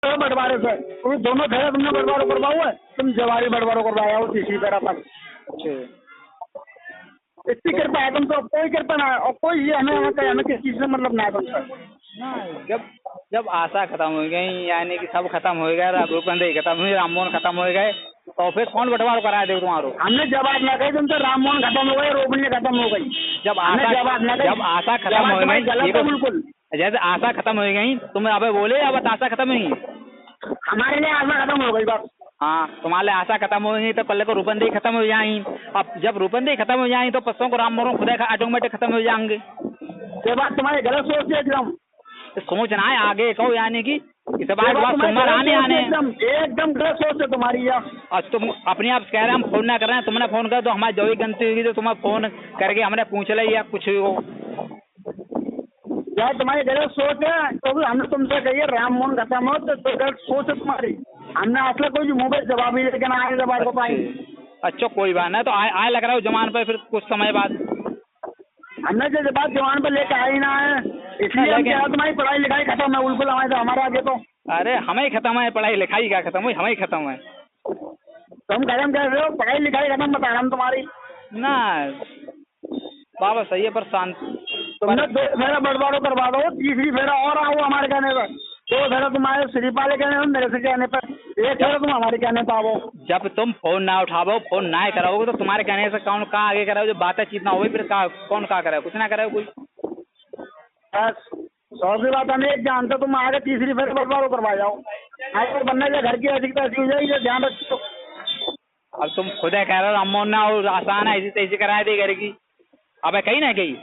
तो बंटवारे से तुम दोनों फेरा तुमने बंटवारो करवाओ है, तुम जवारी बंटवारो करवाया हो तीसरी फेरा पर। अच्छा इतनी कृपा है तुम तो, कोई कृपा ना है और कोई ये हमें किस चीज से मतलब ना है तुमसे। ना, जब जब आशा खत्म हो गई, यानी कि सब खत्म हो गया, रूपंदेही खत्म हुई, राममोहन खत्म हो गए, तो फिर कौन बंटवारा कराया दे तुम्हारो? हमने जवाब न कही तुमसे, राममोहन खत्म हो गए, रोपनी खत्म हो गई। जब आशा खत्म हो गई, गलत है बिल्कुल। जैसे आशा खत्म हो गई, तुम अब बोले अब आशा खत्म हुई? हमारे लिए आशा खत्म हो गई बस। हाँ, तुम्हारे आशा खत्म हो गई तो कल को रूपंदेही खत्म हो जाएगी। अब जब रूपंदेही खत्म हो जाएगी तो परसों को राममोहन खुदा का ऑटोमेटिक खत्म हो जाएंगे। ये बात तुम्हारी गलत सोच है एकदम। तो सोचना है आगे कहो, यानी कि इस बात सोमवार आने एकदम गलत सोच है तुम्हारी यार। और तुम अपने आप कह रहे हैं हम फोन ना कर रहे हैं, तुमने फोन कर तो हमारी जरूरी गलती होगी, तो तुम्हें फोन करके हमने पूछ लिया या कुछ हो यार, तुम्हारी गलत सोच है। तो हमने तुमसे कही है राममोहन खत्म हो तो गलत सोच है तुम्हारी। हमने असला कोई मुंह पे जवाब ही लेके ना आए जवाब को पाएंगे। अच्छा कोई बात नहीं, तो आए लग रहा हो जमान पर फिर कुछ समय बाद। हमने जो बात जवान पर लेकर आई ना है, इसलिए हम क्या तुम्हारी पढ़ाई लिखाई खत्म है बिल्कुल हमारे, तो हमारे आगे तो। अरे हमें खत्म है, पढ़ाई लिखाई क्या खत्म हुई? हमें खत्म है। तुम खत्म कर रहे हो, पढ़ाई लिखाई खत्म बता रहा हूँ तुम्हारी ना। बाबा सही है, पर शांत तुमने 2 फेरा बंटवारो करवा दो, तीसरी फेरा और आओ हमारे कहने पर। 2 फेरा तुम्हारे श्रीपा वाले कहने पर, मेरे से कहने पर, 1 फेरा तुम हमारे कहने पर आओ। जब तुम फोन ना उठाओ, फोन ना कराओगे, तो तुम्हारे कहने से कौन कहाँ आगे कराओ? जो बातचीत ना हो फिर कौन कहाँ कराओ? कुछ ना कराओ कोई। बस 100 की बात हम एक जानते, तुम आगे तीसरी फेरा बंटवारो करवा जाओ। आज तो बनने घर की ऐसी तैसी हो जाएगी, ध्यान रखो। अब तुम खुद कह रहे हो राममोहन ना और आसान है, ऐसी तैसी करा दे घर की। अब कहीं ना कहीं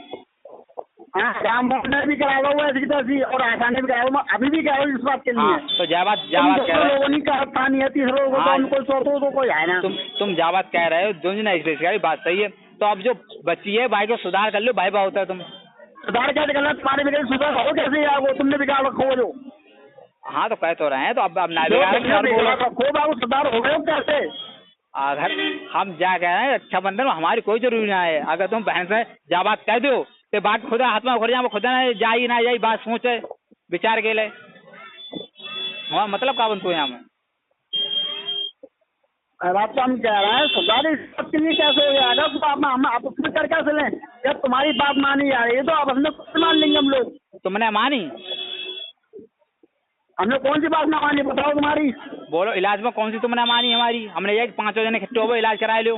हाँ, राममोहन ने भी करा हुआ ऐसी तैसी और आसान भी करा हुआ, अभी भी कह रहा हूँ इस बात के लिए। हाँ, तो जाबात कह रहे हो, लोगों ने कहा था नहीं है, तीसरे लोगों को उनको सोचो तो कोई है ना। तुम जाबात कह रहे हो, जो ना ऐसी बात सही है। तो अब जो बच्ची है भाई को सुधार कर लो, भाई बा होता है तुम सुधार कैसे करना? तुम्हारे बिगड़ सुधार हो कैसे यार? वो तुमने बिगाड़ रखो जो। हाँ तो कह तो रहे हैं, तो अब ना बिगाड़ सुधार हो गए कैसे? अगर हम जा कह रहे हैं रक्षाबंधन में हमारी कोई जरूरी ना है। अगर तुम बहन से जा बात कह दो तो बात खुदा हाथ में खुद खुदा ना जाई ना जाई, बात सोचे विचार के लिए हमारा मतलब का बनतो यहाँ में। बात तो हम कह रहे हैं सुधार इस बात के लिए कैसे हो जाएगा? तो हम आप उसमें कर कैसे लें? जब तुम्हारी बात मानी जा रही है तो आप हमने कुछ मान लेंगे हम लोग। तुमने मानी? हमने कौन सी बात ना मानी बताओ तुम्हारी? बोलो इलाज में कौन सी तुमने मानी हमारी? हमने ये 5 जने इकट्ठे हो इलाज करा लो।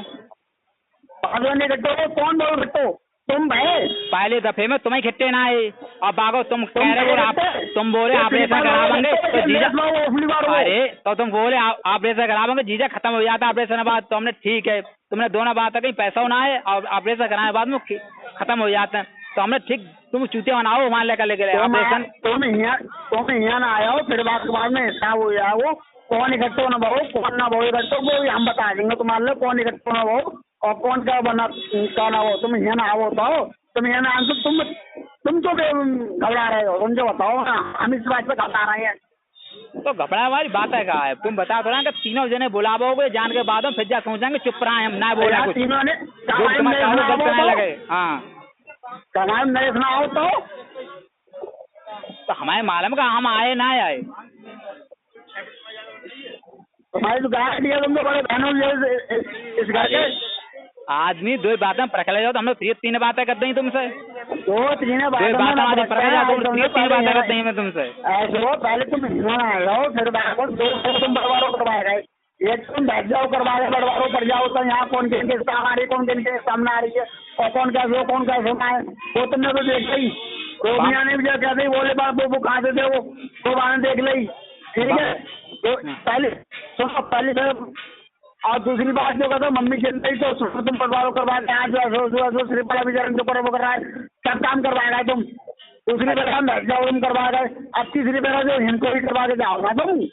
5 जने इकट्ठे हो? कौन बोल रहे हो तुम भाई? पहले दफे में तुम्हें खिट्टे ना आए और बागो तुम कह रहे हो तुम बोले ऑपरेशन करावांगे तो जीजा। अरे तो तुम बोले ऑपरेशन करावांगे, जीजा खत्म हो जाता ऑपरेशन के बाद। तो हमने ठीक है, तुमने दोनों बात कहीं पैसा ना आए और ऑपरेशन कराने के बाद में खत्म हो जाता है। तो हमने ठीक तुम चूतिया बनाओ हमारे लेकर ऑपरेशन। तुम यहाँ ना आया हो, फिर बात के बाद में हिसाब हो जाए वो कौन इकट्ठे ना बहु कौन ना बहु इकट्ठे, वो हम बता देंगे तुम्हारे लिए कौन इकट्ठे ना बहु और कौन क्या बना क्या ना हो। तुम यहाँ ना आओ तो तुम यहाँ ना आंसर तुम तो घबरा रहे हो, तुम जो बताओ ना, हम इस बात पे घबरा रहे हैं। तो घबरा वाली बात है कहा है? तुम बता दो ना कि तीनों जने बुलाओगे, जान के बाद फिर जा सोचेंगे चुप रहे हम ना बोला कुछ तीनों ने लगे। हाँ कमाल नहीं सुना हो तो हमारे मालूम का हम आए ना आए। तुम्हारी तो गाय दिया तुम तो बड़े बहनों इस घर के आदमी 2 बातें परख ले जाओ तो हम लोग 3 बातें करते हैं तुमसे। 2-3 बातें करते हैं मैं तुमसे। ऐसे हो पहले तुम लो फिर तुम बड़वारों करवाएगा। एक तुम बैठ जाओ करवाए बड़वारों पर जाओ तो यहाँ कौन किन के काम आ रही, कौन किन के सामने आ रही है और कौन कैसे हो कौन कैसे है वो तुमने तो देख ली। रोमिया ने भी जो कहते बोले बाप वो कहाँ से थे वो बाने देख ली। ठीक है तो पहले सुनो पहले और दूसरी बात जो कहते मम्मी चल रही तो तुम बंटवारो करवा के श्रीपाला विचारण जो करो वो कर रहा है, सब काम करवाएगा तुम। दूसरी बेरा हम बैठ जाओ तुम करवा गए, अब तीसरी बेरा जो इनको ही करवा के जाओगा तुम।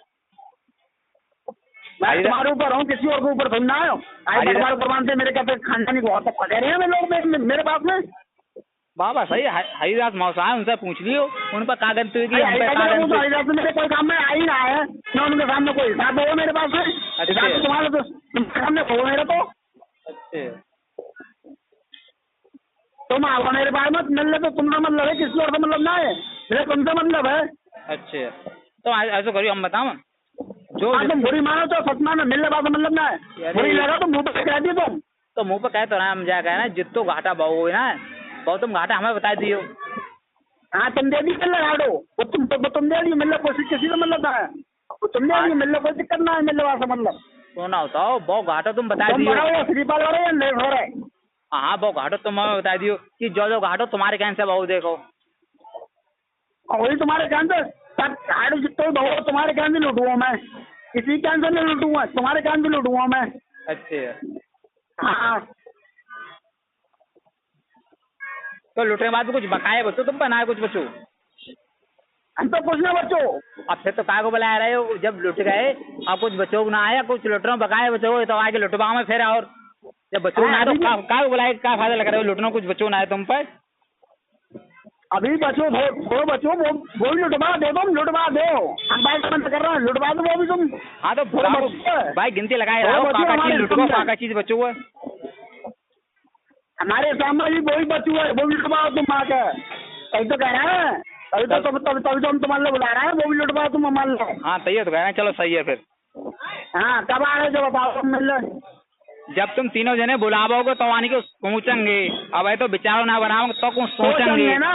मैं तुम्हारे ऊपर हूँ, किसी और के ऊपर तुम ना आयो। तुम्हारे प्रमाण से मेरे कहते खानदानी बहुत तक पकड़े हैं लोग मेरे पास में। बाबा सही हरिदास मौसा है, उनसे पूछ लियो उन पर कागज तो हरिदास मेरे कोई काम में आ ही ना है ना, उनके सामने कोई हिसाब हो मेरे पास में तुम्हारे तो सामने हो मेरे तो। तुम आओ मेरे पास में मिल ले तो तुम्हारा मतलब है, किसी और का मतलब ना है, मेरे तुमसे मतलब है। अच्छा तो ऐसा करियो, हम बताओ जो हाँ, तुम बुरी मानो तो सतना में मिलने बात मतलब ना है। अरे। बुरी लगा तो मुंह पे कह दी तुम। तो मुंह पे कह तो रहे हैं, हम जा कह रहे हैं जितो घाटा बहु है ना, बहु तुम घाटा हमें बता दियो। हाँ, तुम दे दी मिल गाड़ो, वो तुम दे दी मिलने कोशिश किसी को मतलब है, वो तुम दे दी मिलने कोशिश करना है मिलने वाला मतलब। तो ना बताओ बहु घाटा तुम बता तुम दियो। बनाओ या श्रीपाल हो रहे या लेट हो रहे। हाँ बहु घाटो तुम हमें बता दियो कि जो घाटो तुम्हारे कहने से बहु देखो। और वही तुम्हारे कहन से सब गाड़ो जितने बहु तुम्हारे कहन से लूटूंगा मैं, किसी कहन से नहीं लूटूंगा, तुम्हारे कहन से लूटूंगा मैं। अच्छा। हाँ, तो लुटने के बाद कुछ बकाए बचो तुम बनाए कुछ बचो। हम तो कुछ ना बच्चों। अब फिर तो काय को बुला रहे हो, जब लुट गए अब कुछ बचोग ना आया, कुछ लुटना बकाए बचो तो आके लुटवा में फिर, और जब बचो ना आए तो काय को बुलाए, क्या फायदा लग रहा है लुटना, कुछ बचो ना आए तुम पर। अभी बचो वो बचो वो भी लुटवा दो, तुम लुटवा दो, हम बाइक बंद कर रहे हैं, लुटवा दो वो भी तुम। हाँ तो भाई गिनती लगाए रहो, काका चीज लुटवा, काका चीज बचो है हमारे सामने भी वही बचू है, वो भी लुटवाओ तुम आके। तभी तो कह रहे हैं, तभी तो हम तुम्हारे लिए बुला रहे हैं, वो भी लुटवाओ तुम हमारे लिए। हाँ तैयार तो कह रहे हैं, चलो सही है फिर। हाँ, कब आ रहे हो बताओ, तुम मिल रहे। जब तुम तीनों जने बुलाओगे तो आने को सोचेंगे, अब है तो विचारो ना बनाओगे तो कुछ सोचेंगे ना,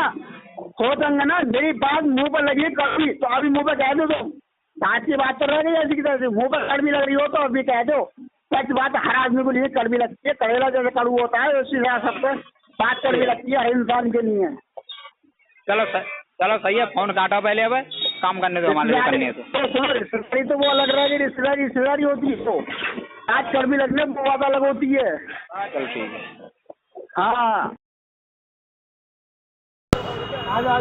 सोचेंगे ना। मेरी बात मुंह पर लगी कड़वी तो अभी मुंह पे कह दो तुम, बात की बात तो रह गई ऐसी की तरह, मुंह पर कड़वी लग रही हो तो अभी कह दो। सच बात हर आदमी को लिए कड़वी लगती है, कड़ेला जैसे कड़ू होता है उसी तरह सबको बात कड़वी लगती है हर इंसान के लिए। चलो सही है, फोन काटो पहले, अब काम करने दो, हमारे करने है तो रिश्तेदारी तो वो अलग रह गई, रिश्तेदारी होती है तो आज कड़वी लगने वो बात अलग होती है। चल ठीक है। हाँ, आ जा